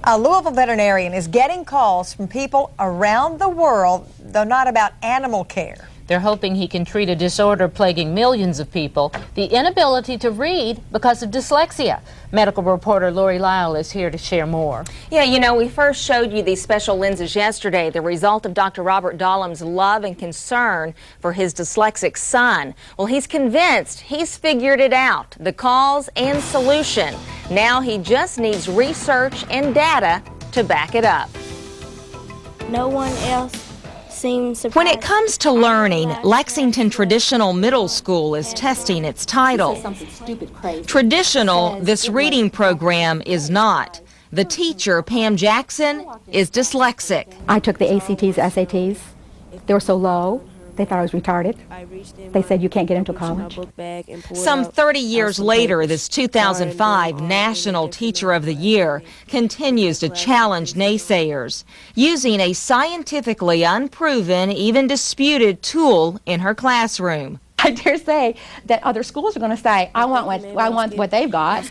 A Louisville veterinarian is getting calls from people around the world, though not about animal care. They're hoping he can treat a disorder plaguing millions of people, the inability to read because of dyslexia. Medical reporter Lori Lyle is here to share more. Yeah, you know, we first showed you these special lenses yesterday, the result of Dr. Robert Dahlem's love and concern for his dyslexic son. Well, he's convinced he's figured it out, the cause and solution. Now he just needs research and data to back it up. No one else seems surprised. When it comes to learning, Lexington Traditional Middle School is testing its title. Traditional, this reading program is not. The teacher, Pam Jackson, is dyslexic. I took the ACTs, SATs. They were so low, they thought I was retarded. They said you can't get into college. Some 30 years later, this 2005 National Teacher of the Year continues to challenge naysayers, using a scientifically unproven, even disputed tool in her classroom. I dare say that other schools are going to say, I want what they've got.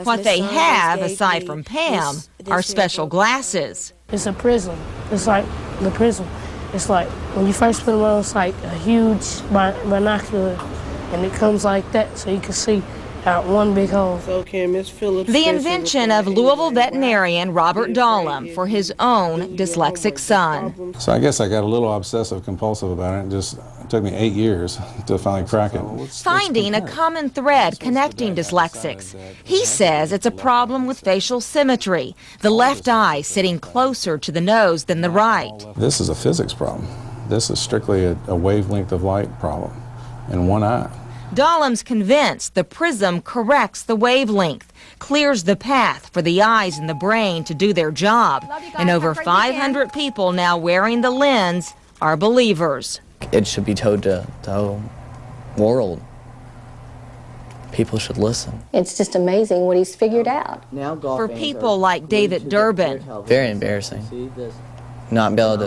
What they have, aside from Pam, are special glasses. It's a prism. It's like the prism. It's like when you first put them on, it's like a huge binocular, and it comes like that so you can see out one big hole. Okay, Miss Phillips. The invention of Louisville veterinarian Robert Dahlem for his own dyslexic son. So I guess I got a little obsessive compulsive about it. It took me 8 years to finally crack it. Finding a common thread connecting dyslexics. He says it's a problem with facial symmetry, the left eye sitting closer to the nose than the right. This is a physics problem. This is strictly a wavelength of light problem in one eye. Dahlem's convinced the prism corrects the wavelength, clears the path for the eyes and the brain to do their job, and over 500 people now wearing the lens are believers. It should be told to the whole world. People should listen. It's just amazing what he's figured out. For people like David Durbin, very embarrassing. Not be able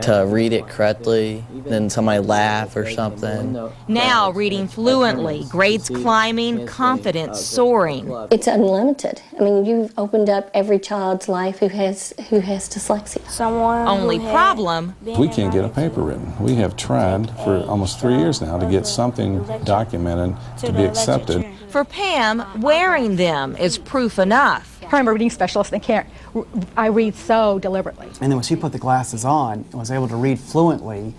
to read it correctly, then somebody laugh or something. Now reading fluently, grades climbing, confidence soaring. It's unlimited. I mean, you've opened up every child's life who has dyslexia. Only problem, we can't get a paper written. We have tried for almost 3 years now to get something documented to be accepted. For Pam, wearing them is proof enough. I'm a reading specialist and I read so deliberately. And then when she put the glasses on and was able to read fluently,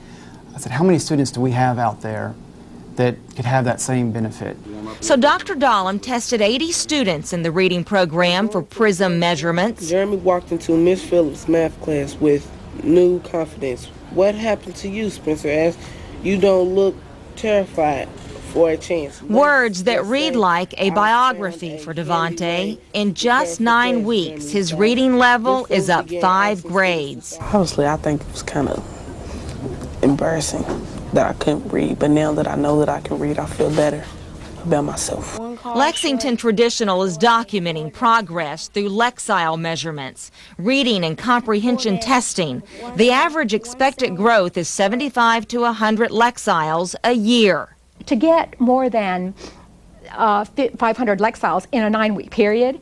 I said, how many students do we have out there that could have that same benefit? So Dr. Dahlem tested 80 students in the reading program for prism measurements. Jeremy walked into Miss Phillips' math class with new confidence. What happened to you, Spencer? As you don't look terrified. For a chance. Words that read like a biography for Devontae. In just 9 weeks, his reading level is up 5 grades. Honestly, I think it was kind of embarrassing that I couldn't read, but now that I know that I can read, I feel better about myself. Lexington Traditional is documenting progress through Lexile measurements, reading and comprehension testing. The average expected growth is 75 to 100 Lexiles a year. To get more than 500 Lexiles in a 9-week period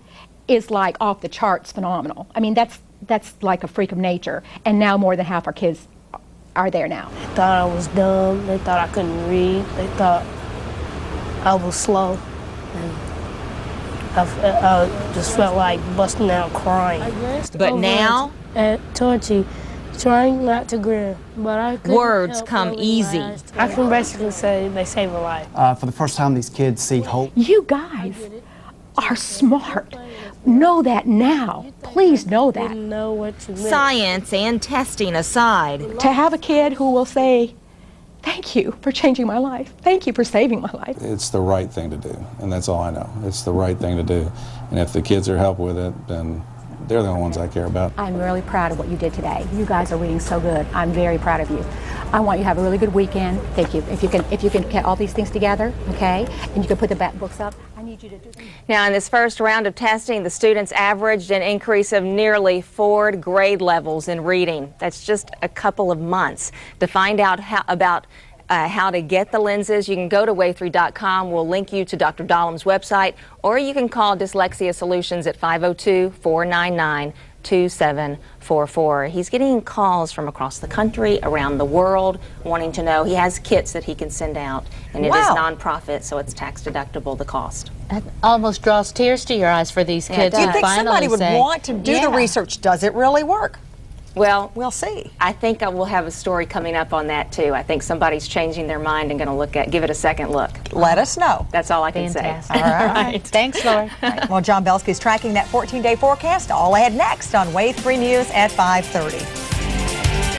is like off the charts phenomenal. I mean, that's like a freak of nature. And now more than half our kids are there now. They thought I was dumb. They thought I couldn't read. They thought I was slow. And I just felt like busting out crying. But now, at Torchy, trying not to grin, but I couldn't. Words come easy. I can basically say they save a life. For the first time, these kids see hope. You guys are smart. Know that now. Please know that. Didn't know what you meant. Science and testing aside, to have a kid who will say, thank you for changing my life. Thank you for saving my life. It's the right thing to do, and that's all I know. It's the right thing to do. And if the kids are helped with it, then they're the only ones I care about. I'm really proud of what you did today. You guys are reading so good. I'm very proud of you. I want you to have a really good weekend. Thank you. If you can get all these things together, okay, and you can put the books up, I need you to do them. Now, in this first round of testing, the students averaged an increase of nearly 4 grade levels in reading. That's just a couple of months. To find out how to get the lenses, you can go to wave3.com. We'll link you to Dr. Dahlem's website, or you can call Dyslexia Solutions at 502-499-2744. He's getting calls from across the country, around the world, wanting to know. He has kits that he can send out, and it is nonprofit, so it's tax deductible, the cost. It almost draws tears to your eyes for these kids. Do you think somebody would want to do the research? Does it really work? Well, we'll see. I think I will have a story coming up on that too. I think somebody's changing their mind and going to give it a second look. Let us know. That's all I can say. All right. Thanks, Lori. Right. Well, John Belsky's tracking that 14-day forecast. All ahead next on Wave 3 News at 5:30.